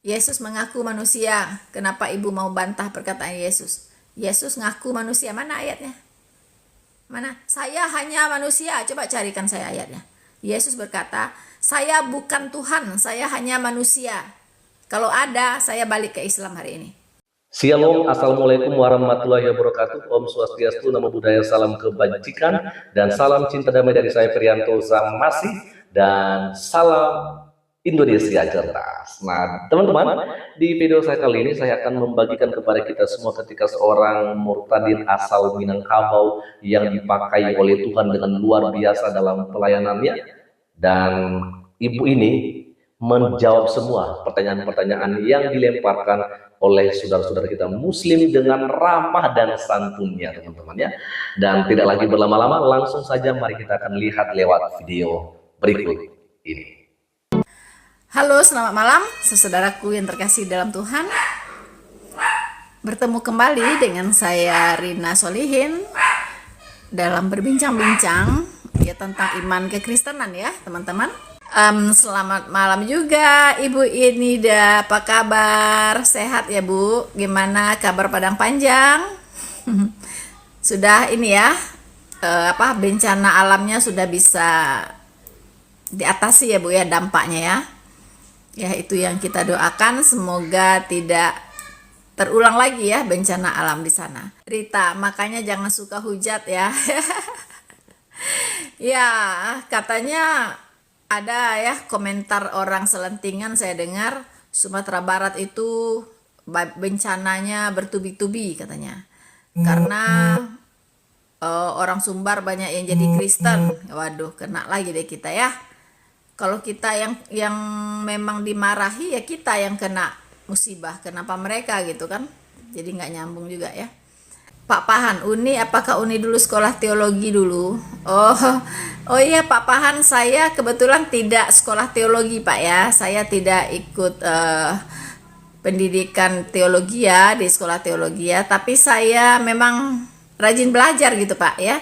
Yesus mengaku manusia. Kenapa ibu mau bantah perkataan Yesus? Yesus ngaku manusia. Mana ayatnya? Mana? Saya hanya manusia. Coba carikan saya ayatnya. Yesus berkata, saya bukan Tuhan, saya hanya manusia. Kalau ada, saya balik ke Islam hari ini. Shalom, Assalamualaikum warahmatullahi wabarakatuh. Om Swastiastu, Namo Buddhaya, salam kebajikan, dan salam cinta damai dari saya Prianto Zamasi, dan salam Indonesia cerdas. Nah, teman-teman, di video saya kali ini saya akan membagikan kepada kita semua ketika seorang murtadin asal Minangkabau yang dipakai oleh Tuhan dengan luar biasa dalam pelayanannya, dan ibu ini menjawab semua pertanyaan-pertanyaan yang dilemparkan oleh saudara-saudara kita muslim dengan ramah dan santunnya, teman-teman ya. Dan tidak lagi berlama-lama, langsung saja mari kita akan lihat lewat video berikut ini. Halo, selamat malam saudaraku yang terkasih dalam Tuhan. Bertemu kembali dengan saya Rina Solihin dalam berbincang-bincang ya tentang iman kekristenan ya, teman-teman. Selamat malam juga Ibu Inida, apa kabar? Sehat ya Bu? Gimana kabar Padang Panjang? Sudah ini ya, bencana alamnya sudah bisa diatasi ya Bu ya, dampaknya ya. Ya itu yang kita doakan, semoga tidak terulang lagi ya bencana alam di sana. Rita, makanya jangan suka hujat ya. Ya, katanya ada ya komentar orang selentingan, saya dengar Sumatera Barat itu bencananya bertubi-tubi katanya. Karena orang Sumbar banyak yang jadi Kristen. Waduh, kena lagi deh kita ya. Kalau kita yang memang dimarahi ya kita yang kena musibah. Kenapa mereka gitu kan? Jadi nggak nyambung juga ya. Pak Pahan, Uni, apakah Uni dulu sekolah teologi dulu? Oh iya Pak Pahan, saya kebetulan tidak sekolah teologi Pak ya. Saya tidak ikut pendidikan teologi ya di sekolah teologi ya. Tapi saya memang rajin belajar gitu Pak ya.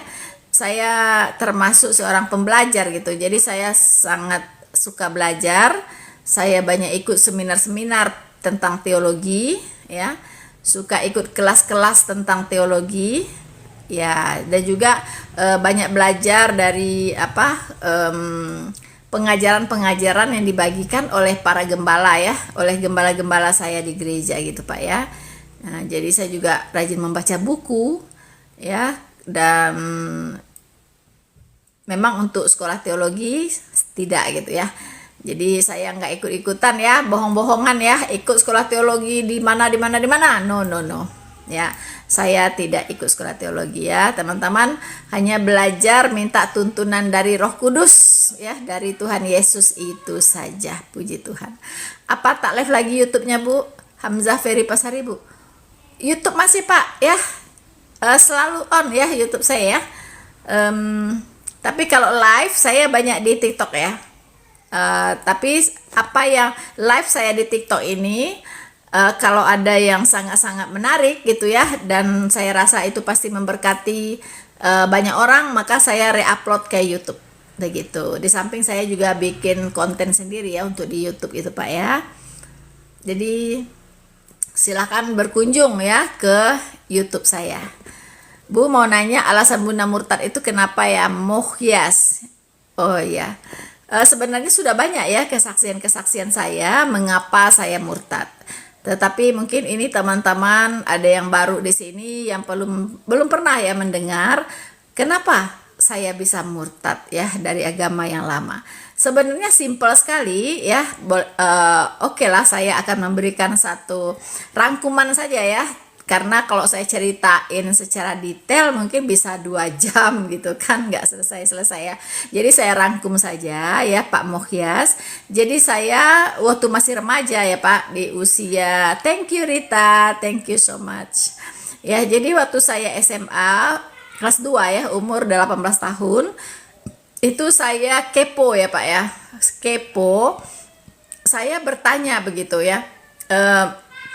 Saya termasuk seorang pembelajar gitu. Jadi saya sangat suka belajar. Saya banyak ikut seminar-seminar tentang teologi ya. Suka ikut kelas-kelas tentang teologi ya, dan juga banyak belajar dari pengajaran-pengajaran yang dibagikan oleh para gembala ya, oleh gembala-gembala saya di gereja gitu Pak ya. Nah, jadi saya juga rajin membaca buku ya, dan memang untuk sekolah teologi tidak gitu ya. Jadi saya nggak ikut-ikutan ya, bohong-bohongan ya, ikut sekolah teologi di mana. No. Ya, saya tidak ikut sekolah teologi ya, teman-teman. Hanya belajar minta tuntunan dari Roh Kudus ya, dari Tuhan Yesus itu saja. Puji Tuhan. Apa tak live lagi YouTube-nya Bu? Hamzah Ferry Pasari Bu. YouTube masih Pak ya. Selalu on ya YouTube saya ya. Tapi kalau live saya banyak di TikTok ya. Tapi apa yang live saya di TikTok ini, kalau ada yang sangat-sangat menarik gitu ya, dan saya rasa itu pasti memberkati banyak orang, maka saya re-upload ke YouTube begitu. Di samping saya juga bikin konten sendiri ya untuk di YouTube itu Pak ya. Jadi silakan berkunjung ya ke YouTube saya. Bu mau nanya alasan Bunda murtad itu kenapa ya? Mohyas. Oh ya. Sebenarnya sudah banyak ya kesaksian-kesaksian saya mengapa saya murtad. Tetapi mungkin ini teman-teman ada yang baru di sini yang belum pernah ya mendengar kenapa saya bisa murtad ya dari agama yang lama. Sebenarnya simpel sekali ya. Oke lah, saya akan memberikan satu rangkuman saja ya. Karena kalau saya ceritain secara detail mungkin bisa 2 jam gitu kan, nggak selesai-selesai ya. Jadi saya rangkum saja ya Pak Mohyas. Jadi saya waktu masih remaja ya Pak, di usia, thank you Rita, thank you so much. Ya, jadi waktu saya SMA kelas 2 ya, umur 18 tahun, itu saya kepo ya Pak ya. Kepo, saya bertanya begitu ya.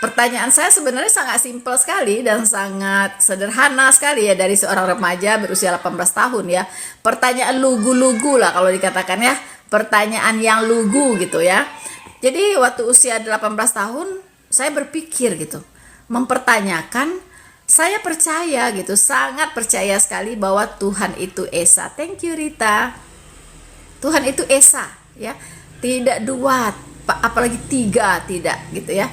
Pertanyaan saya sebenarnya sangat simpel sekali dan sangat sederhana sekali ya, dari seorang remaja berusia 18 tahun ya. Pertanyaan lugu-lugu lah kalau dikatakan ya, pertanyaan yang lugu gitu ya. Jadi waktu usia 18 tahun saya berpikir gitu, mempertanyakan, saya percaya gitu, sangat percaya sekali bahwa Tuhan itu Esa. Thank you Rita. Tuhan itu Esa ya. Tidak dua, apalagi tiga, tidak gitu ya.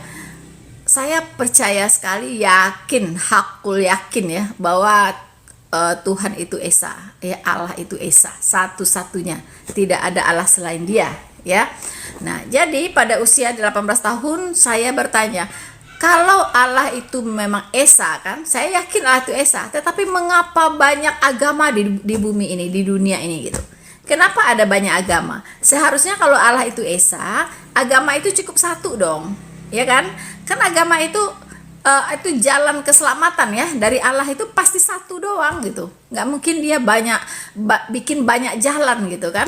Saya percaya sekali, yakin, hakul yakin ya bahwa Tuhan itu Esa, ya Allah itu Esa, satu-satunya, tidak ada Allah selain Dia, ya. Nah, jadi pada usia 18 tahun saya bertanya, kalau Allah itu memang Esa kan, saya yakin Allah itu Esa, tetapi mengapa banyak agama di bumi ini, di dunia ini gitu? Kenapa ada banyak agama? Seharusnya kalau Allah itu Esa, agama itu cukup satu dong, ya kan? Kan agama itu jalan keselamatan ya, dari Allah itu pasti satu doang gitu. Nggak mungkin dia bikin banyak jalan gitu kan.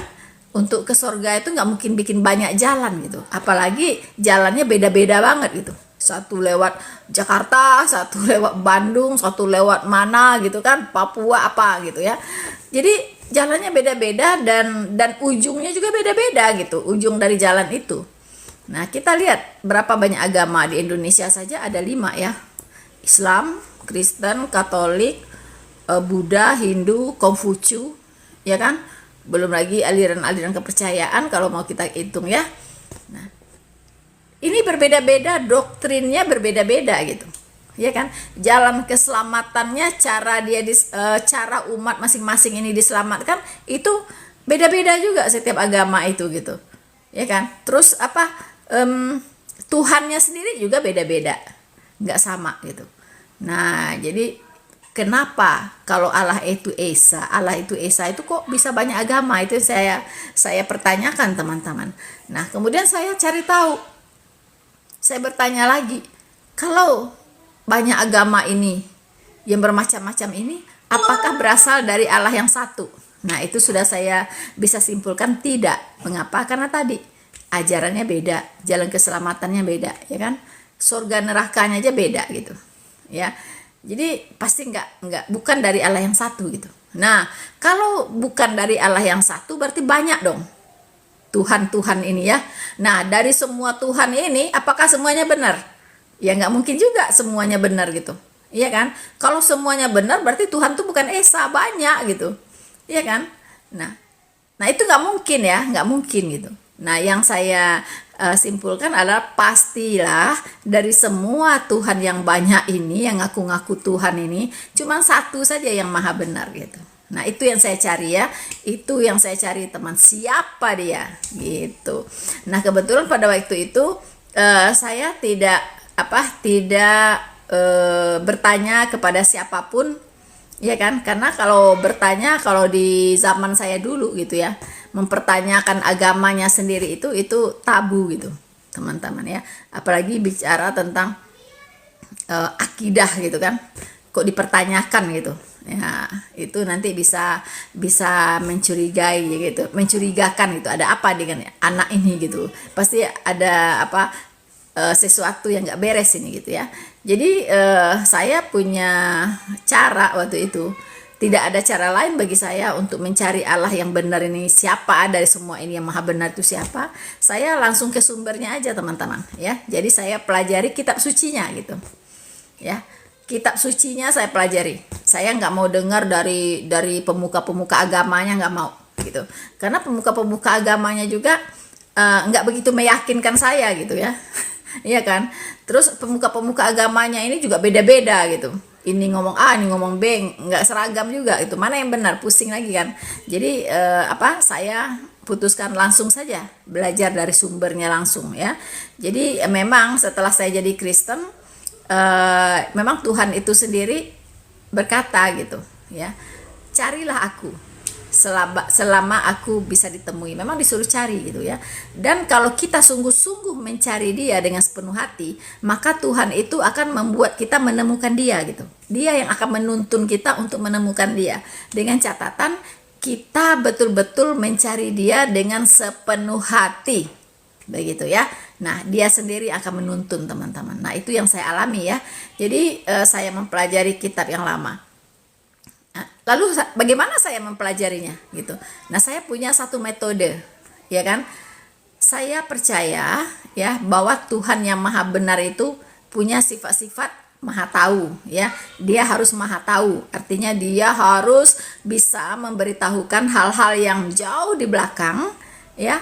Untuk ke surga itu nggak mungkin bikin banyak jalan gitu. Apalagi jalannya beda-beda banget gitu. Satu lewat Jakarta, satu lewat Bandung, satu lewat mana gitu kan, Papua apa gitu ya. Jadi jalannya beda-beda dan ujungnya juga beda-beda gitu, ujung dari jalan itu. Nah, kita lihat berapa banyak agama di Indonesia saja, ada 5 ya. Islam, Kristen, Katolik, Buddha, Hindu, Konghucu, ya kan? Belum lagi aliran-aliran kepercayaan kalau mau kita hitung ya. Nah, ini berbeda-beda, doktrinnya berbeda-beda gitu. Ya kan? Jalan keselamatannya, cara umat masing-masing ini diselamatkan itu beda-beda juga setiap agama itu gitu. Ya kan? Terus Tuhannya sendiri juga beda-beda, nggak sama gitu. Nah, jadi kenapa kalau Allah itu Esa itu kok bisa banyak agama? Itu saya pertanyakan teman-teman. Nah, kemudian saya cari tahu, saya bertanya lagi, kalau banyak agama ini yang bermacam-macam ini, apakah berasal dari Allah yang satu? Nah, itu sudah saya bisa simpulkan tidak. Mengapa? Karena tadi ajarannya beda, jalan keselamatannya beda, ya kan? Surga nerakanya aja beda gitu, ya. Jadi pasti bukan dari Allah yang satu gitu. Nah, kalau bukan dari Allah yang satu berarti banyak dong Tuhan ini ya. Nah, dari semua Tuhan ini apakah semuanya benar? Ya nggak mungkin juga semuanya benar gitu, iya kan? Kalau semuanya benar berarti Tuhan tuh bukan Esa, banyak gitu, iya kan? Nah itu nggak mungkin ya, nggak mungkin gitu. Nah, yang saya simpulkan adalah pastilah dari semua Tuhan yang banyak ini, yang ngaku-ngaku Tuhan ini, cuma satu saja yang maha benar gitu. Nah, itu yang saya cari ya, itu yang saya cari teman, siapa dia gitu. Nah, kebetulan pada waktu itu saya tidak bertanya kepada siapapun, ya kan? Karena kalau bertanya, kalau di zaman saya dulu gitu ya, mempertanyakan agamanya sendiri itu tabu gitu teman-teman ya, apalagi bicara tentang akidah gitu kan, kok dipertanyakan gitu ya, itu nanti bisa mencurigakan gitu, ada apa dengan anak ini gitu, pasti ada sesuatu yang nggak beres ini gitu ya. Jadi saya punya cara waktu itu, tidak ada cara lain bagi saya untuk mencari Allah yang benar ini siapa, dari semua ini yang maha benar itu siapa. Saya langsung ke sumbernya aja teman-teman ya. Jadi saya pelajari kitab sucinya gitu ya. Kitab sucinya saya pelajari. Saya nggak mau dengar dari pemuka-pemuka agamanya, nggak mau gitu. Karena pemuka-pemuka agamanya juga nggak begitu meyakinkan saya gitu ya. Iya kan. Terus pemuka-pemuka agamanya ini juga beda-beda gitu. Ini ngomong A, ini ngomong B, nggak seragam juga itu. Mana yang benar, pusing lagi kan. Jadi saya putuskan langsung saja belajar dari sumbernya langsung ya. Jadi memang setelah saya jadi Kristen, memang Tuhan itu sendiri berkata gitu ya, carilah aku selama aku bisa ditemui. Memang disuruh cari gitu ya. Dan kalau kita sungguh-sungguh mencari Dia dengan sepenuh hati, maka Tuhan itu akan membuat kita menemukan Dia gitu. Dia yang akan menuntun kita untuk menemukan Dia, dengan catatan kita betul-betul mencari Dia dengan sepenuh hati, begitu ya. Nah, Dia sendiri akan menuntun teman-teman. Nah, itu yang saya alami ya. Jadi saya mempelajari kitab yang lama. Lalu bagaimana saya mempelajarinya gitu. Nah, saya punya satu metode, ya kan? saya percaya ya bahwa Tuhan yang maha benar itu punya sifat-sifat maha tahu ya. Dia harus maha tahu, artinya dia harus bisa memberitahukan hal-hal yang jauh di belakang ya,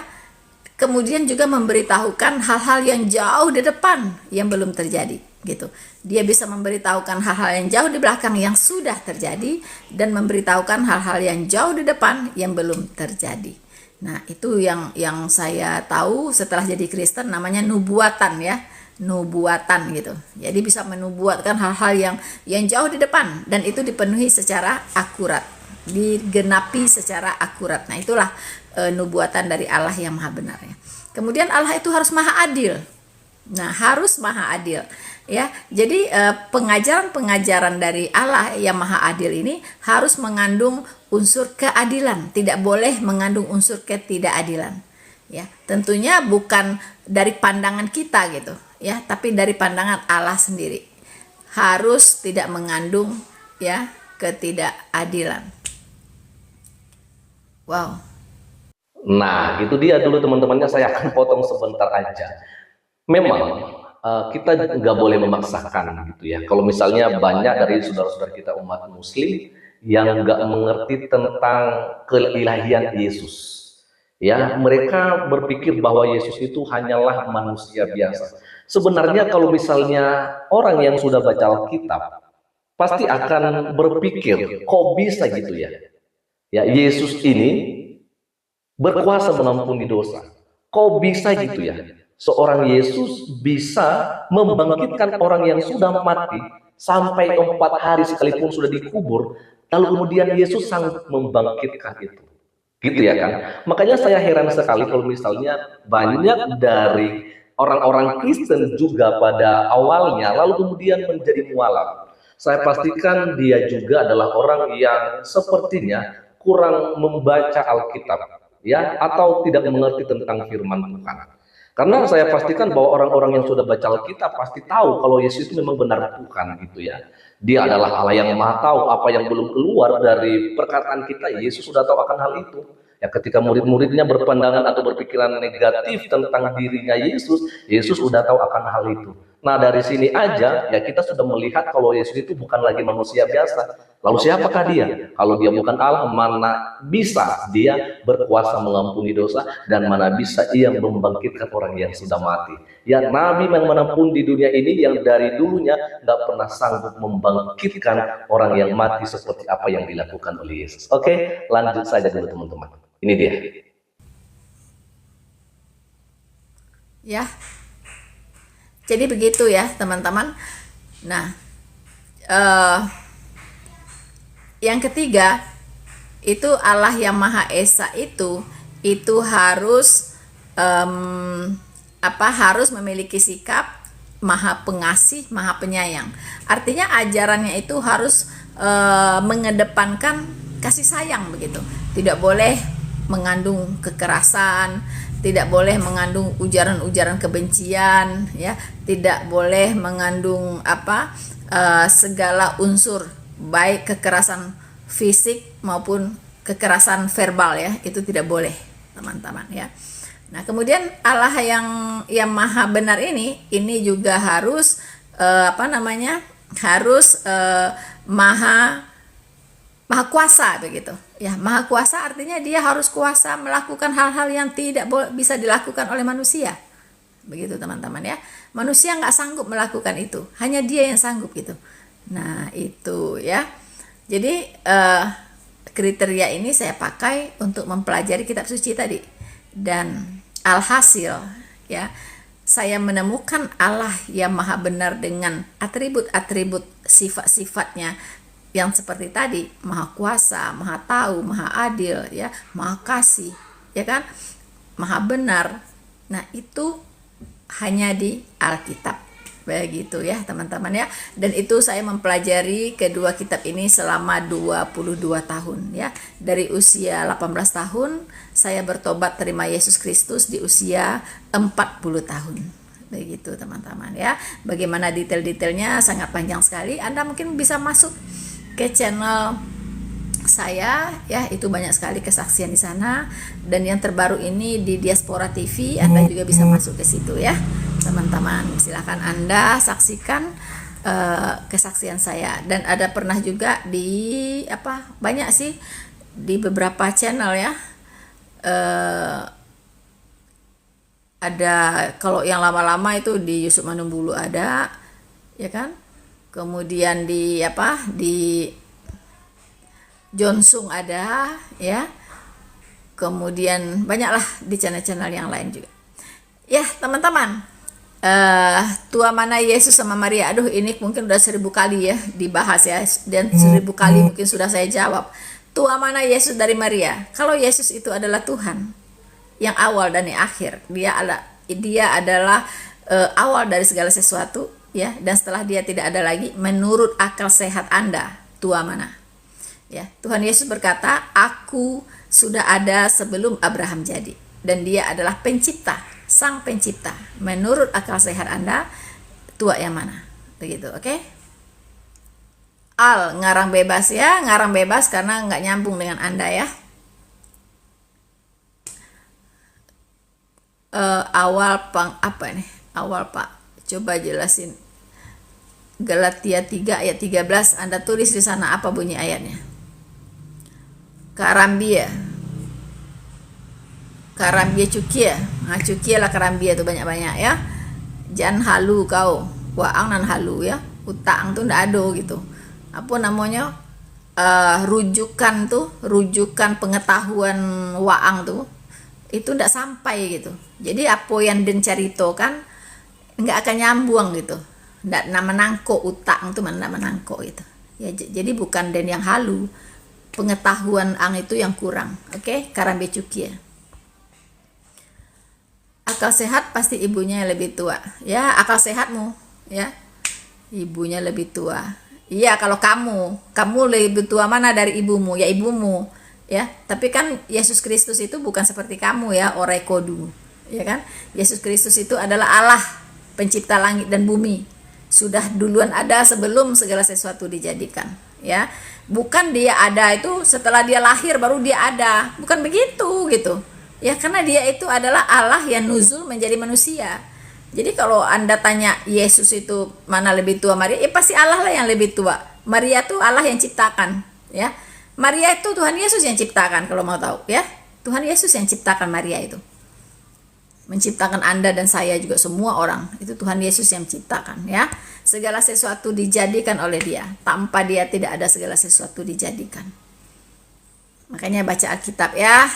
kemudian juga memberitahukan hal-hal yang jauh di depan yang belum terjadi gitu. Dia bisa memberitahukan hal-hal yang jauh di belakang yang sudah terjadi dan memberitahukan hal-hal yang jauh di depan yang belum terjadi. Nah, itu yang saya tahu setelah jadi Kristen, namanya nubuatan ya. Nubuatan gitu. Jadi bisa menubuatkan hal-hal yang jauh di depan dan itu dipenuhi secara akurat, digenapi secara akurat. Nah, itulah nubuatan dari Allah yang maha benar ya. Kemudian Allah itu harus maha adil. Nah, harus maha adil ya. Jadi pengajaran-pengajaran dari Allah yang maha adil ini harus mengandung unsur keadilan, tidak boleh mengandung unsur ketidakadilan. Ya, tentunya bukan dari pandangan kita gitu, ya, tapi dari pandangan Allah sendiri. Harus tidak mengandung ya ketidakadilan. Wow. Nah, itu dia dulu teman-temannya, saya akan potong sebentar aja. Memang kita nggak boleh memaksakan gitu ya. Kalau misalnya banyak dari saudara-saudara kita umat muslim yang nggak mengerti tentang keilahian Yesus. Ya, mereka berpikir bahwa Yesus itu hanyalah manusia biasa. Sebenarnya kalau misalnya orang yang sudah baca Alkitab, pasti akan berpikir, kok bisa gitu ya? Ya, Yesus ini berkuasa mengampuni dosa. Kok bisa gitu ya? Seorang Yesus bisa membangkitkan orang yang sudah mati sampai 4 hari sekalipun sudah dikubur, lalu kemudian Yesus sanggup membangkitkan itu. Gitu ya kan? Makanya saya heran sekali kalau misalnya banyak dari orang-orang Kristen juga pada awalnya lalu kemudian menjadi mualaf. Saya pastikan dia juga adalah orang yang sepertinya kurang membaca Alkitab ya, atau tidak mengerti tentang firman Tuhan. Karena saya pastikan bahwa orang-orang yang sudah baca Alkitab pasti tahu kalau Yesus itu memang benar Tuhan gitu ya. Dia adalah Allah yang maha tahu, apa yang belum keluar dari perkataan kita, Yesus sudah tahu akan hal itu. Ya, ketika murid-muridnya berpandangan atau berpikiran negatif tentang dirinya Yesus, Yesus sudah tahu akan hal itu. Nah, dari sini aja ya kita sudah melihat kalau Yesus itu bukan lagi manusia biasa. Lalu siapakah dia? Kalau dia bukan Allah, mana bisa dia berkuasa mengampuni dosa dan mana bisa ia membangkitkan orang yang sudah mati. Ya, nabi yang manapun di dunia ini yang dari dulunya nggak pernah sanggup membangkitkan orang yang mati seperti apa yang dilakukan oleh Yesus. Oke, lanjut saja dulu teman-teman. Ini dia. Ya. Jadi begitu ya, teman-teman. Nah, yang ketiga itu Allah yang Maha Esa itu harus harus memiliki sikap Maha Pengasih, Maha Penyayang. Artinya ajarannya itu harus mengedepankan kasih sayang begitu. Tidak boleh mengandung kekerasan, tidak boleh mengandung ujaran-ujaran kebencian, ya, tidak boleh mengandung segala unsur baik kekerasan fisik maupun kekerasan verbal ya, itu tidak boleh teman-teman ya. Nah, kemudian Allah yang maha benar ini juga harus harus maha kuasa begitu. Ya, maha kuasa artinya dia harus kuasa melakukan hal-hal yang tidak bisa dilakukan oleh manusia. Begitu teman-teman ya. Manusia nggak sanggup melakukan itu, hanya dia yang sanggup gitu. Nah, itu ya. Jadi kriteria ini saya pakai untuk mempelajari kitab suci tadi. Dan alhasil ya, saya menemukan Allah yang maha benar dengan atribut-atribut sifat-sifatnya yang seperti tadi, maha kuasa, maha tahu, maha adil ya, maha kasih, ya kan? Maha benar. Nah, itu hanya di Alkitab. Begitu ya, teman-teman ya. Dan itu saya mempelajari kedua kitab ini selama 22 tahun ya. Dari usia 18 tahun saya bertobat terima Yesus Kristus di usia 40 tahun. Begitu teman-teman ya. Bagaimana detail-detailnya sangat panjang sekali. Anda mungkin bisa masuk ke channel saya ya, itu banyak sekali kesaksian di sana. Dan yang terbaru ini di Diaspora TV, Anda juga bisa masuk ke situ ya teman-teman. Silahkan Anda saksikan kesaksian saya. Dan ada pernah juga di banyak sih di beberapa channel ya. Ada kalau yang lama-lama itu di Yusuf Manumbulu ada ya kan, kemudian di Jonsung ada ya, kemudian banyaklah di channel-channel yang lain juga ya teman-teman. Tua mana Yesus sama Maria, aduh ini mungkin udah 1000 kali ya dibahas ya, dan 1000 kali mungkin sudah saya jawab. Tua mana Yesus dari Maria? Kalau Yesus itu adalah Tuhan yang awal dan yang akhir, dia adalah awal dari segala sesuatu ya, dan setelah dia tidak ada lagi, menurut akal sehat Anda tua mana ya? Tuhan Yesus berkata, aku sudah ada sebelum Abraham jadi, dan dia adalah pencipta, sang pencipta. Menurut akal sehat Anda tua yang mana? Begitu, oke? Ngarang bebas ya, ngarang bebas karena nggak nyambung dengan Anda ya. Awal Pak, coba jelasin Galatia 3 ayat 13. Anda tulis di sana apa bunyi ayatnya? Karambia cukia. Nah, cukia lah karambia itu banyak-banyak ya. Jangan halu kau, waang nan halu ya. Utang tuh ndak ada gitu. Apa namanya? Rujukan pengetahuan waang tuh itu ndak sampai gitu. Jadi apa yang den carito kan nggak akan nyambung gitu. Ndak menangko utang tuh ndak menangko gitu. Ya, jadi bukan den yang halu. Pengetahuan ang itu yang kurang. Oke, karambe cukia. Akal sehat pasti ibunya yang lebih tua. Ya, akal sehatmu ya. Ibunya lebih tua. Iya, kalau kamu lebih tua mana dari ibumu? Ya ibumu. Ya, tapi kan Yesus Kristus itu bukan seperti kamu ya, orekodu. Ya kan? Yesus Kristus itu adalah Allah, pencipta langit dan bumi. Sudah duluan ada sebelum segala sesuatu dijadikan, ya. Bukan dia ada itu setelah dia lahir baru dia ada. Bukan begitu gitu. Ya, karena dia itu adalah Allah yang nuzul menjadi manusia. Jadi kalau Anda tanya Yesus itu mana lebih tua Maria, ya pasti Allah lah yang lebih tua. Maria itu Allah yang ciptakan, ya. Maria itu Tuhan Yesus yang ciptakan kalau mau tahu, ya. Tuhan Yesus yang ciptakan Maria itu. Menciptakan Anda dan saya juga, semua orang. Itu Tuhan Yesus yang menciptakan, ya. Segala sesuatu dijadikan oleh Dia. Tanpa Dia tidak ada segala sesuatu dijadikan. Makanya baca Alkitab ya.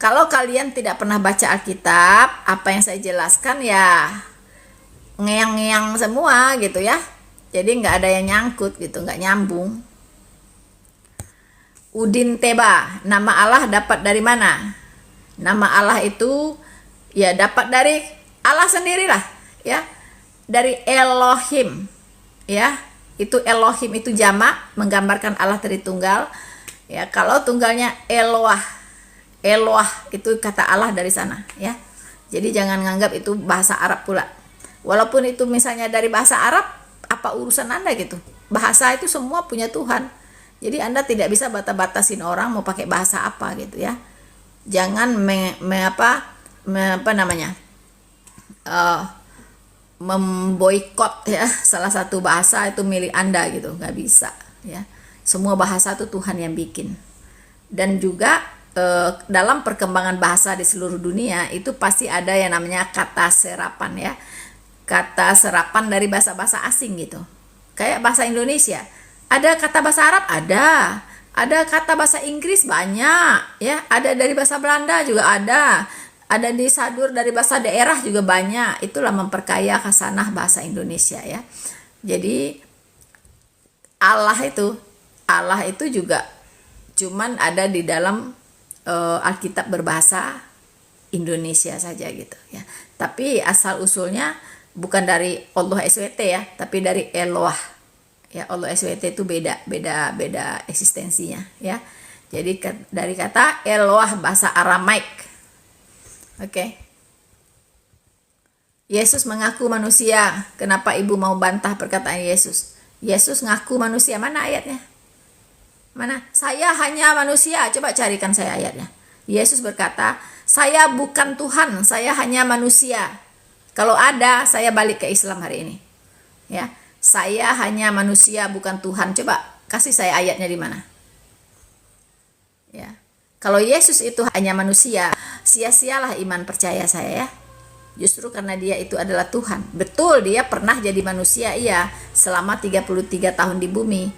Kalau kalian tidak pernah baca Alkitab, apa yang saya jelaskan ya ngeyang-ngeyang semua gitu ya. Jadi nggak ada yang nyangkut gitu, nggak nyambung. Udin Teba, nama Allah dapat dari mana? Nama Allah itu ya dapat dari Allah sendirilah ya. Dari Elohim ya. Itu Elohim itu jamak menggambarkan Allah Tritunggal. Ya, kalau tunggalnya Eloah itu kata Allah dari sana ya. Jadi jangan nganggap itu bahasa Arab pula. Walaupun itu misalnya dari bahasa Arab, apa urusan Anda gitu. Bahasa itu semua punya Tuhan. Jadi Anda tidak bisa batasin orang mau pakai bahasa apa gitu ya. Jangan memboikot ya salah satu bahasa itu milik Anda gitu, nggak bisa ya. Semua bahasa itu Tuhan yang bikin. Dan juga dalam perkembangan bahasa di seluruh dunia itu pasti ada yang namanya kata serapan ya. Kata serapan dari bahasa-bahasa asing gitu. Kayak bahasa Indonesia, ada kata bahasa Arab, ada kata bahasa Inggris banyak ya, ada dari bahasa Belanda juga ada disadur dari bahasa daerah juga banyak. Itulah memperkaya khasanah bahasa Indonesia ya. Jadi Allah itu juga cuman ada di dalam Alkitab berbahasa Indonesia saja gitu ya. Tapi asal usulnya bukan dari Allah SWT ya, tapi dari Eloah. Ya, Allah SWT itu beda eksistensinya ya. Jadi dari kata Eloah bahasa Aramaik. Oke. Yesus mengaku manusia. Kenapa ibu mau bantah perkataan Yesus? Yesus ngaku manusia, mana ayatnya? Mana? Saya hanya manusia. Coba carikan saya ayatnya. Yesus berkata, saya bukan Tuhan, saya hanya manusia. Kalau ada, saya balik ke Islam hari ini. Ya, saya hanya manusia, bukan Tuhan. Coba kasih saya ayatnya di mana? Ya. Kalau Yesus itu hanya manusia, sia-sialah iman percaya saya ya. Justru karena dia itu adalah Tuhan. Betul, dia pernah jadi manusia, iya, selama 33 tahun di bumi.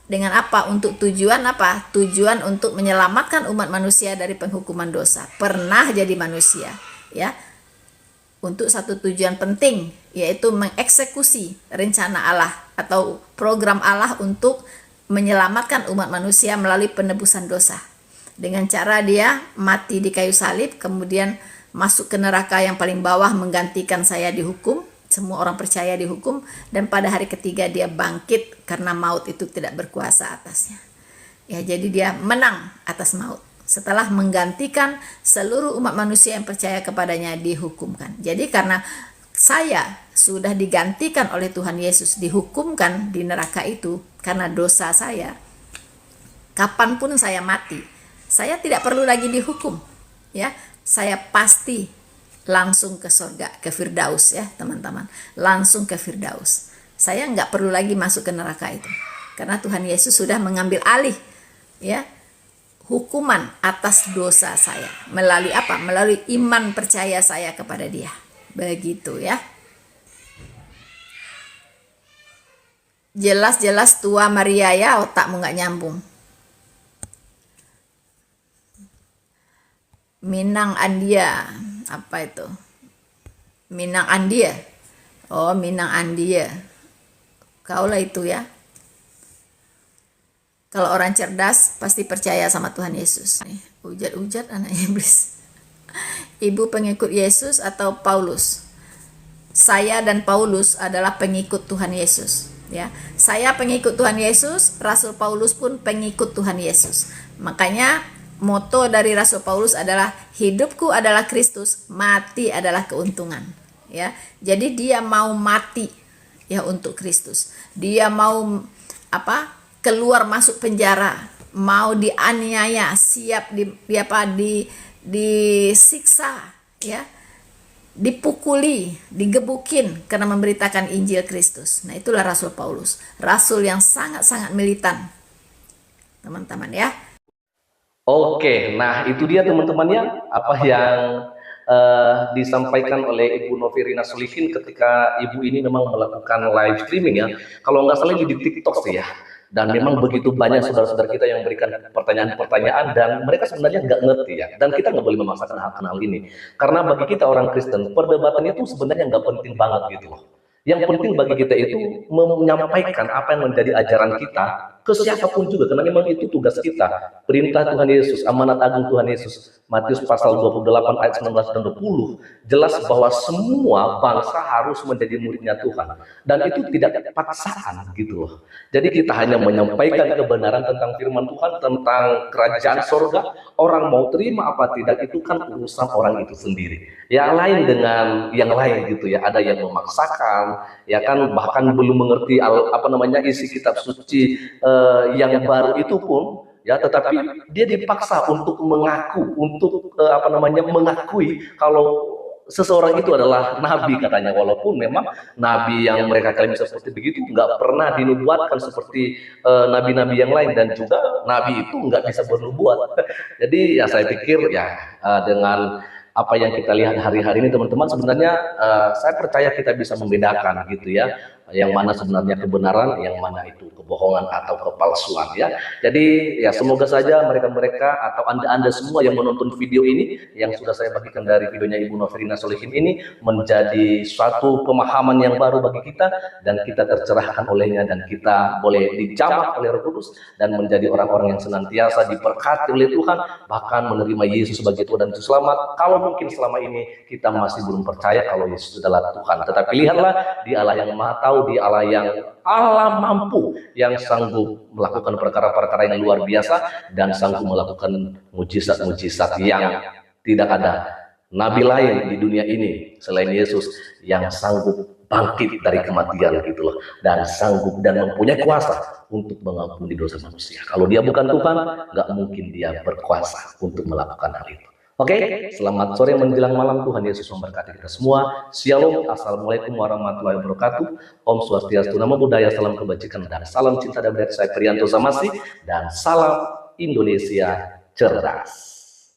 Dengan apa? Untuk tujuan apa? Tujuan untuk menyelamatkan umat manusia dari penghukuman dosa. Pernah jadi manusia, ya. Untuk satu tujuan penting, yaitu mengeksekusi rencana Allah atau program Allah untuk menyelamatkan umat manusia melalui penebusan dosa. Dengan cara dia mati di kayu salib, kemudian masuk ke neraka yang paling bawah, menggantikan saya dihukum. Semua orang percaya dihukum, dan pada hari ketiga dia bangkit karena maut itu tidak berkuasa atasnya. Ya, jadi dia menang atas maut setelah menggantikan seluruh umat manusia yang percaya kepadanya dihukumkan. Jadi karena saya sudah digantikan oleh Tuhan Yesus, dihukumkan di neraka itu karena dosa saya, kapanpun saya mati, saya tidak perlu lagi dihukum. Ya, saya pasti langsung ke surga, ke Firdaus ya teman-teman, langsung ke Firdaus. Saya nggak perlu lagi masuk ke neraka itu, karena Tuhan Yesus sudah mengambil alih ya hukuman atas dosa saya melalui apa? Melalui iman percaya saya kepada Dia. Begitu ya. Jelas-jelas tua Maria ya, otakmu nggak nyambung. Minang Andia, apa itu? Minang Andia. Oh, Minang Andia. Kaulah itu ya. Kalau orang cerdas pasti percaya sama Tuhan Yesus. Ujat-ujat anak iblis. Ibu pengikut Yesus atau Paulus? Saya dan Paulus adalah pengikut Tuhan Yesus. Ya, saya pengikut Tuhan Yesus. Rasul Paulus pun pengikut Tuhan Yesus. Makanya moto dari Rasul Paulus adalah hidupku adalah Kristus, mati adalah keuntungan. Ya, jadi dia mau mati ya untuk Kristus. Dia mau apa? Keluar masuk penjara, mau dianiaya, siap disiksa, ya, dipukuli, digebukin karena memberitakan Injil Kristus. Nah, itulah Rasul Paulus, rasul yang sangat-sangat militan, teman-teman ya. Oke, nah itu dia teman-temannya apa yang disampaikan oleh Ibu Novirina Solihin ketika Ibu ini memang melakukan live streaming ya. Kalau nggak salah ini di TikTok sih ya. Dan memang begitu banyak saudara-saudara kita yang berikan pertanyaan-pertanyaan dan mereka sebenarnya nggak ngerti ya. Dan kita nggak boleh memaksakan hal ini. Karena bagi kita orang Kristen, perdebatannya itu sebenarnya nggak penting banget gitu loh. Yang penting bagi kita itu menyampaikan apa yang menjadi ajaran kita ke siapapun juga, karena memang itu tugas kita. Perintah Tuhan Yesus, amanat agung Tuhan Yesus, Matius pasal 28 ayat 19 dan 20, jelas bahwa semua bangsa harus menjadi muridnya Tuhan. Dan itu tidak paksaan gitu loh. Jadi kita hanya menyampaikan kebenaran tentang firman Tuhan, tentang kerajaan sorga. Orang mau terima apa tidak, itu kan urusan orang itu sendiri. Yang lain dengan yang lain gitu ya, ada yang memaksakan, ya kan, bahkan belum mengerti isi kitab suci yang baru itu pun ya, tetapi dia dipaksa untuk mengaku, untuk mengakui kalau seseorang itu adalah nabi katanya, walaupun memang nabi yang mereka klaim seperti begitu nggak pernah dinubuatkan seperti nabi-nabi yang lain, dan juga nabi itu nggak bisa bernubuat. Jadi ya saya pikir ya dengan apa yang kita lihat hari-hari ini teman-teman, sebenarnya saya percaya kita bisa membedakan gitu ya, yang mana sebenarnya kebenaran, yang mana itu kebohongan atau kepalsuan ya. Jadi ya semoga saja mereka-mereka atau anda semua yang menonton video ini, yang sudah saya bagikan dari videonya Ibu Novirina Solihin ini, menjadi suatu pemahaman yang baru bagi kita, dan kita tercerahkan olehnya, dan kita boleh dijamah oleh Roh Kudus dan menjadi orang-orang yang senantiasa diberkati oleh Tuhan, bahkan menerima Yesus sebagai Tuhan dan Juru Selamat. Kalau mungkin selama ini kita masih belum percaya kalau Yesus adalah Tuhan, tetapi lihatlah di Allah yang Maha Tahu, di Allah yang Allah mampu, yang sanggup melakukan perkara-perkara yang luar biasa, dan sanggup melakukan mujizat-mujizat yang tidak ada nabi lain di dunia ini selain Yesus yang sanggup bangkit dari kematian gitu loh, dan sanggup dan mempunyai kuasa untuk mengampuni dosa manusia. Kalau dia bukan Tuhan, nggak mungkin dia berkuasa untuk melakukan hal itu. Oke, selamat sore menjelang malam. Tuhan Yesus memberkati kita semua. Shalom, assalamualaikum warahmatullahi wabarakatuh. Om Swastiastu, Namo Buddhaya, salam kebajikan dan salam cinta damai dari saya Priyanto Zamasi, dan salam Indonesia cerdas.